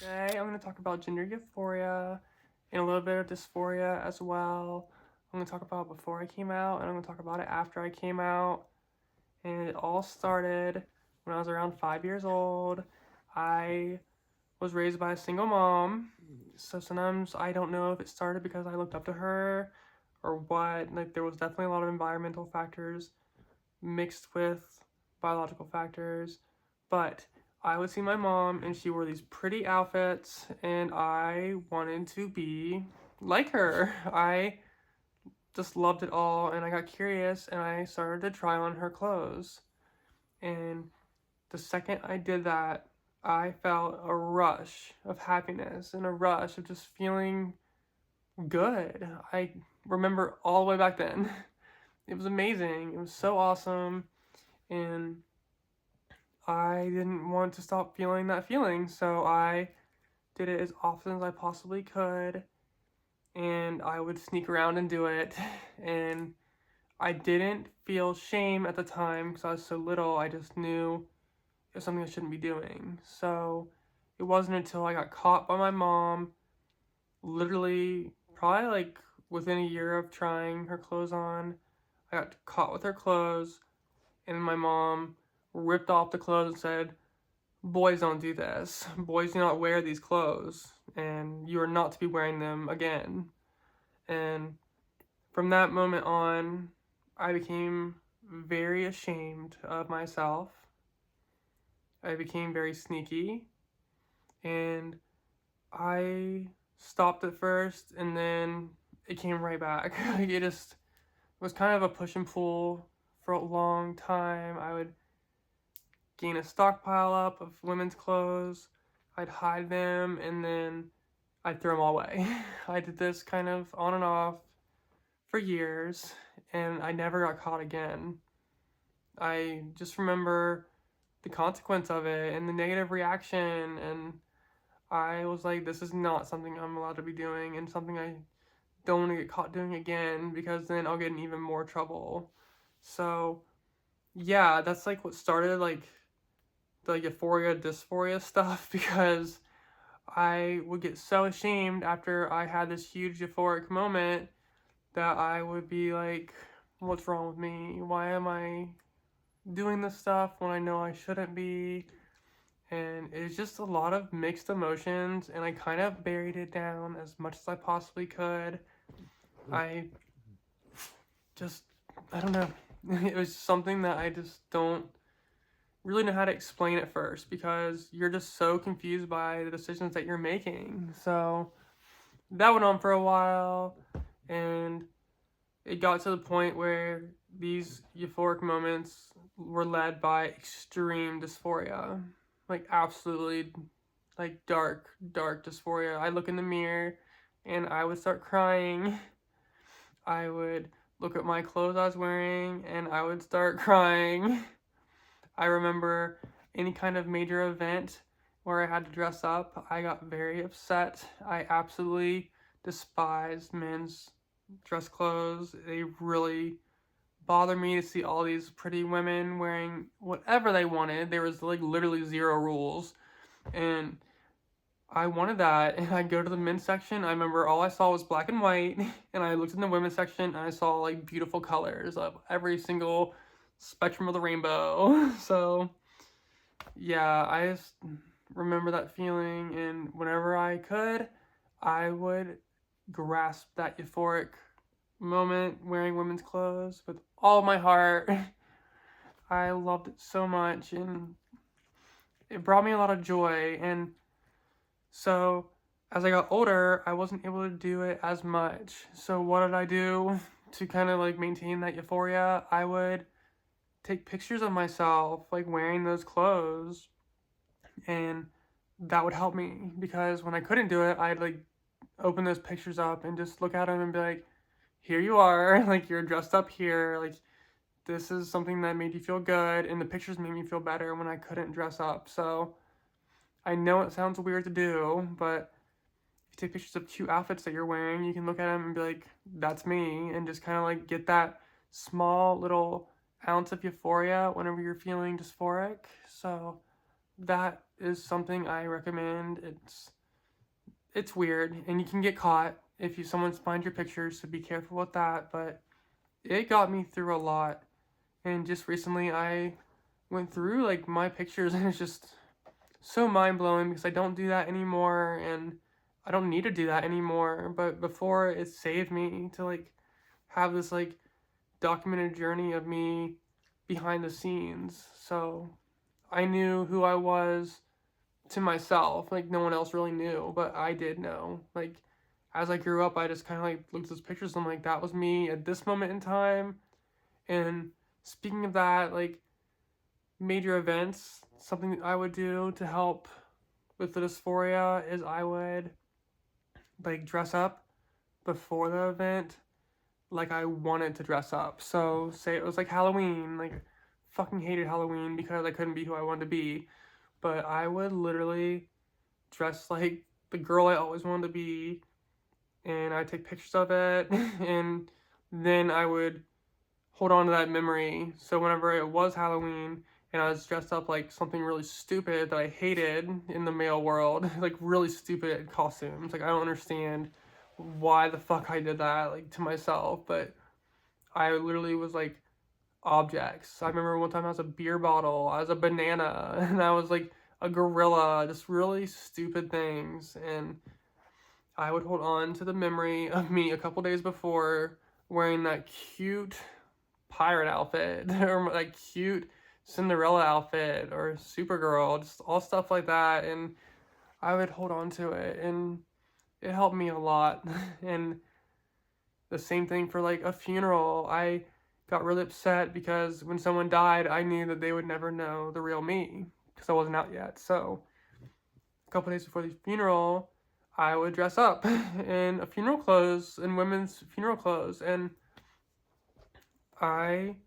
Today I'm going to talk about gender euphoria and a little bit of dysphoria as well. I'm going to talk about before I came out and I'm going to talk about it after I came out. And it all started when I was around 5 years old. I was raised by a single mom, so sometimes I don't know if it started because I looked up to her or what. Like, there was definitely a lot of environmental factors mixed with biological factors, but I would see my mom and she wore these pretty outfits and I wanted to be like her. I just loved it all and I got curious and I started to try on her clothes. And the second I did that, I felt a rush of happiness and a rush of just feeling good. I remember all the way back then. It was amazing. It was so awesome. And I didn't want to stop feeling that feeling, so I did it as often as I possibly could, and I would sneak around and do it, and I didn't feel shame at the time because I was so little. I just knew it was something I shouldn't be doing. So it wasn't until I got caught by my mom, literally probably like within a year of trying her clothes on, I got caught with her clothes, and my mom ripped off the clothes and said, "Boys don't do this. Boys do not wear these clothes, and you are not to be wearing them again." And from that moment on, I became very ashamed of myself. I became very sneaky, and I stopped at first, and then it came right back. It just was kind of a push and pull for a long time. I would gain a stockpile up of women's clothes. I'd hide them and then I'd throw them all away. I did this kind of on and off for years and I never got caught again. I just remember the consequence of it and the negative reaction, and I was like, this is not something I'm allowed to be doing and something I don't want to get caught doing again because then I'll get in even more trouble. So, yeah, that's like what started like the euphoria dysphoria stuff because I would get so ashamed after I had this huge euphoric moment that I would be like, what's wrong with me? Why am I doing this stuff when I know I shouldn't be? And it's just a lot of mixed emotions, and I kind of buried it down as much as I possibly could. I just, I don't know. It was something that I just don't really know how to explain at first because you're just so confused by the decisions that you're making. So that went on for a while, and it got to the point where these euphoric moments were led by extreme dysphoria, like absolutely like dark dysphoria. I look in the mirror and I would start crying. I would look at my clothes I was wearing and I would start crying. I remember any kind of major event where I had to dress up, I got very upset. I absolutely despised men's dress clothes. They really bothered me to see all these pretty women wearing whatever they wanted. There was like literally zero rules. And I wanted that. And I'd go to the men's section. I remember all I saw was black and white. And I looked in the women's section and I saw like beautiful colors of every single spectrum of the rainbow. So yeah, I just remember that feeling, and whenever I could, I would grasp that euphoric moment wearing women's clothes with all my heart. I loved it so much, and it brought me a lot of joy. And so, as I got older, I wasn't able to do it as much. So, what did I do to kind of like maintain that euphoria? I would take pictures of myself like wearing those clothes, and that would help me because when I couldn't do it, I'd like open those pictures up and just look at them and be like, here you are, like you're dressed up here, like this is something that made you feel good, and the pictures made me feel better when I couldn't dress up. So I know it sounds weird to do, but if you take pictures of cute outfits that you're wearing, you can look at them and be like, that's me, and just kind of like get that small little ounce of euphoria whenever you're feeling dysphoric. So that is something I recommend. It's weird, and you can get caught if someone finds your pictures, so be careful with that, but it got me through a lot. And just recently I went through like my pictures, and it's just so mind-blowing because I don't do that anymore, and I don't need to do that anymore. But before, it saved me to like have this like documented journey of me behind the scenes. So I knew who I was to myself. Like no one else really knew, but I did know. Like as I grew up, I just kind of like looked at those pictures and I'm like, that was me at this moment in time. And speaking of that, like major events, something I would do to help with the dysphoria is I would like dress up before the event like I wanted to dress up. So say it was like Halloween, like fucking hated Halloween because I couldn't be who I wanted to be, but I would literally dress like the girl I always wanted to be, and I'd take pictures of it and then I would hold on to that memory. So whenever it was Halloween and I was dressed up like something really stupid that I hated in the male world, like really stupid costumes, like I don't understand why the fuck I did that, like to myself, but I literally was like objects. I remember one time I was a beer bottle, I was a banana, and I was like a gorilla, just really stupid things. And I would hold on to the memory of me a couple days before wearing that cute pirate outfit or like cute Cinderella outfit or Supergirl, just all stuff like that, and I would hold on to it, and it helped me a lot. And the same thing for like a funeral. I got really upset because when someone died, I knew that they would never know the real me because I wasn't out yet. So a couple days before the funeral, I would dress up in a funeral clothes, in women's funeral clothes, and I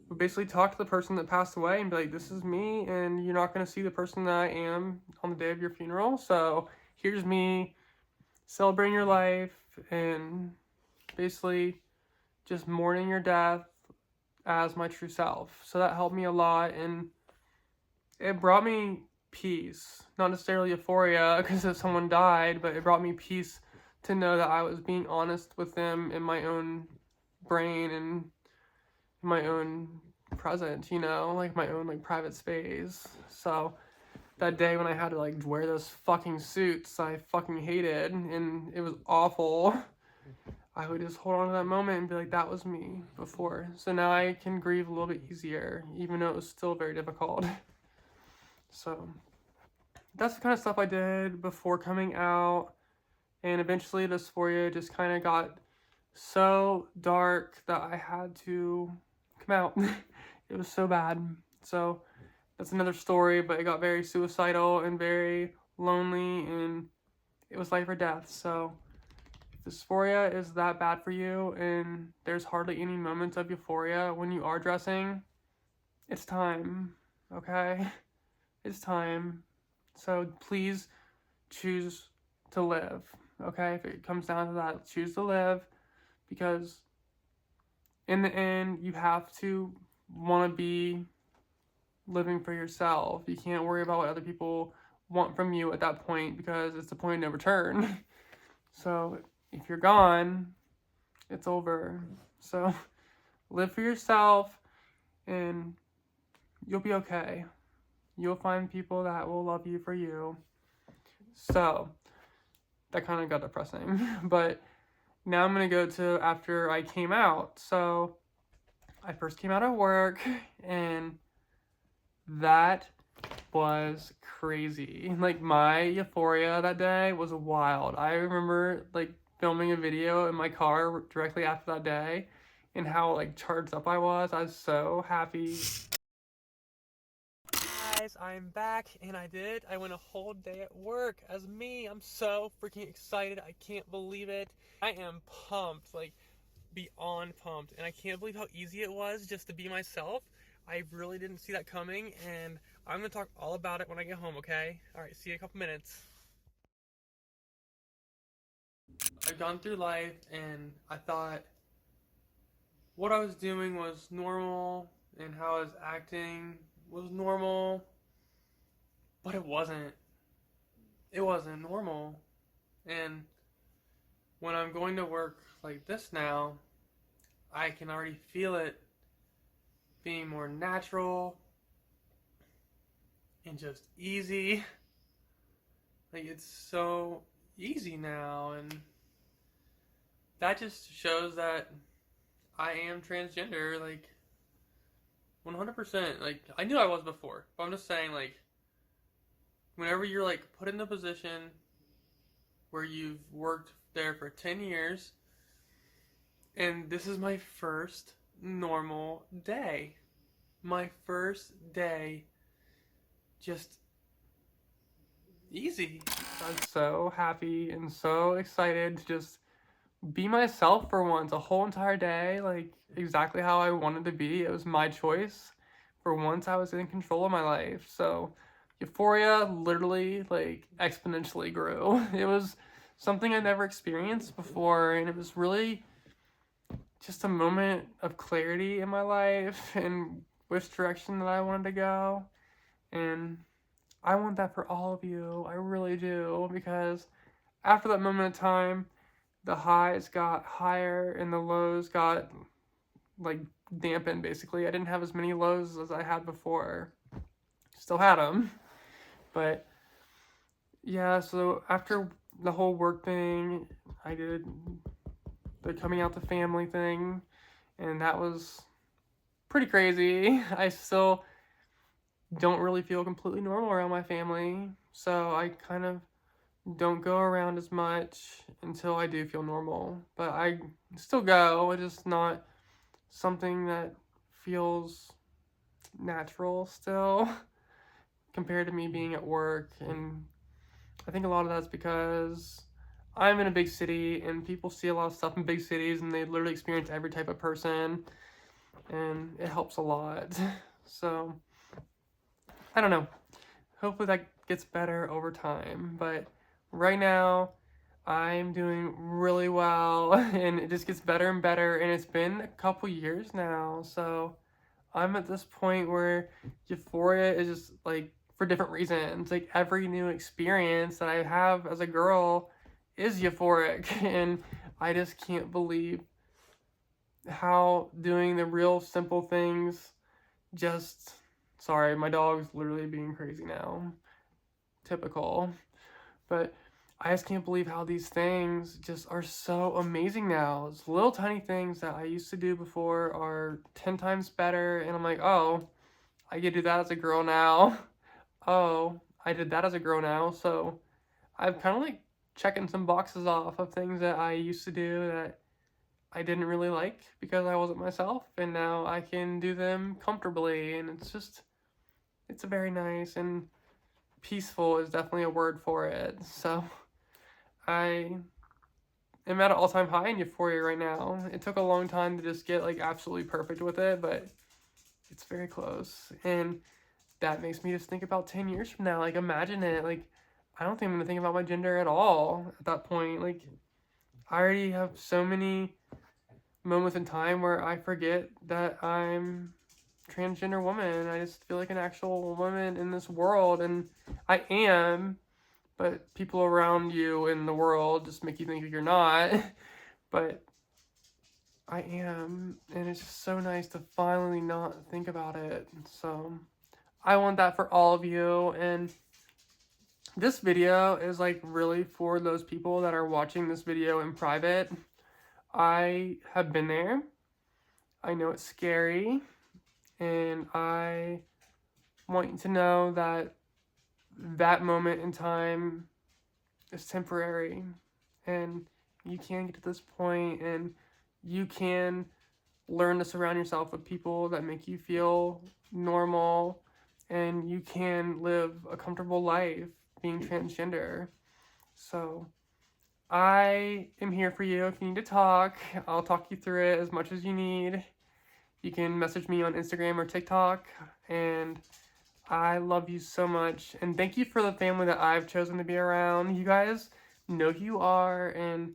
would basically talk to the person that passed away and be like, this is me, and you're not going to see the person that I am on the day of your funeral, so here's me celebrating your life and basically just mourning your death as my true self. So that helped me a lot, and it brought me peace. Not necessarily euphoria because if someone died, but it brought me peace to know that I was being honest with them in my own brain and my own present, you know, like my own like private space. So that day when I had to like wear those fucking suits I fucking hated and it was awful, I would just hold on to that moment and be like, that was me before. So now I can grieve a little bit easier, even though it was still very difficult. So that's the kind of stuff I did before coming out, and eventually dysphoria just kind of got so dark that I had to come out. It was so bad. So that's another story, but it got very suicidal and very lonely, and it was life or death. So if dysphoria is that bad for you and there's hardly any moments of euphoria when you are dressing, it's time, okay? It's time. So please choose to live, okay? If it comes down to that, choose to live, because in the end, you have to want to be living for yourself. You can't worry about what other people want from you at that point because it's the point of no return. So if you're gone, it's over. So live for yourself and you'll be okay. You'll find people that will love you for you. So that kind of got depressing, but now I'm going to go to after I came out. So I first came out of work, and that was crazy. Like my euphoria that day was wild. I remember like filming a video in my car directly after that day and how like charged up I was. I was so happy. Guys, I'm back, and I went a whole day at work as me. I'm so freaking excited. I can't believe it. I am pumped, like beyond pumped, and I can't believe how easy it was just to be myself. I really didn't see that coming, and I'm gonna talk all about it when I get home, okay? Alright, see you in a couple minutes. I've gone through life, and I thought what I was doing was normal, and how I was acting was normal, but it wasn't normal. And when I'm going to work like this now, I can already feel it being more natural and just easy. Like, it's so easy now, and that just shows that I am transgender, like, 100%. Like, I knew I was before, but I'm just saying, like, whenever you're, like, put in the position where you've worked there for 10 years, and this is my first normal day. My first day, just easy. I'm so happy and so excited to just be myself for once, a whole entire day, like exactly how I wanted to be. It was my choice. For once, I was in control of my life. So Euphoria literally like exponentially grew. It was something I never experienced before, and it was really just a moment of clarity in my life and which direction that I wanted to go. And I want that for all of you. I really do, because after that moment of time, the highs got higher and the lows got like dampened basically. I didn't have as many lows as I had before. Still had them. But yeah, so after the whole work thing, I did the coming out to family thing, and that was pretty crazy. I still don't really feel completely normal around my family, so I kind of don't go around as much until I do feel normal. But I still go, it's just not something that feels natural still compared to me being at work. And I think a lot of that's because I'm in a big city and people see a lot of stuff in big cities and they literally experience every type of person, and it helps a lot. So I don't know, hopefully that gets better over time, but right now I'm doing really well and it just gets better and better, and it's been a couple years now, so I'm at this point where Euphoria is just like for different reasons. Like every new experience that I have as a girl is euphoric, and I just can't believe how doing the real simple things just... Sorry, my dog's literally being crazy now. Typical. But I just can't believe how these things just are so amazing now. It's little tiny things that I used to do before are 10 times better, and I'm like, oh, I get to do that as a girl now. Oh, I did that as a girl now. So I've kind of like checking some boxes off of things that I used to do that I didn't really like because I wasn't myself, and now I can do them comfortably, and it's very nice, and peaceful is definitely a word for it. So I am at an all-time high in Euphoria right now. It took a long time to just get like absolutely perfect with it, but it's very close. And that makes me just think about 10 years from now. Like, imagine it. Like, I don't think I'm gonna think about my gender at all at that point. Like, I already have so many moments in time where I forget that I'm transgender woman. I just feel like an actual woman in this world, and I am, but people around you in the world just make you think you're not. But I am, and it's just so nice to finally not think about it. So I want that for all of you, and this video is like really for those people that are watching this video in private. I have been there. I know it's scary, and I want you to know that that moment in time is temporary, and you can get to this point, and you can learn to surround yourself with people that make you feel normal, and you can live a comfortable life being transgender. So I am here for you. If you need to talk, I'll talk you through it as much as you need. You can message me on Instagram or TikTok, and I love you so much. And thank you for the family that I've chosen to be around. You guys know who you are, and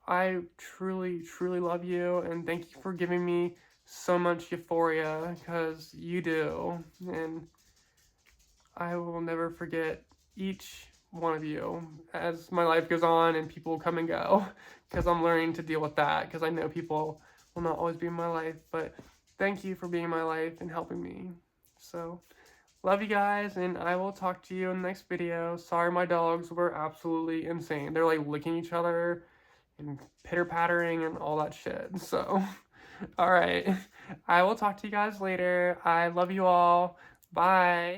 I truly, truly love you. And thank you for giving me so much euphoria, because you do. And I will never forget each one of you as my life goes on and people come and go, because I'm learning to deal with that, because I know people will not always be in my life, but thank you for being in my life and helping me. So, love you guys, and I will talk to you in the next video. Sorry my dogs were absolutely insane. They're like licking each other and pitter-pattering and all that shit. So, alright. I will talk to you guys later. I love you all. Bye.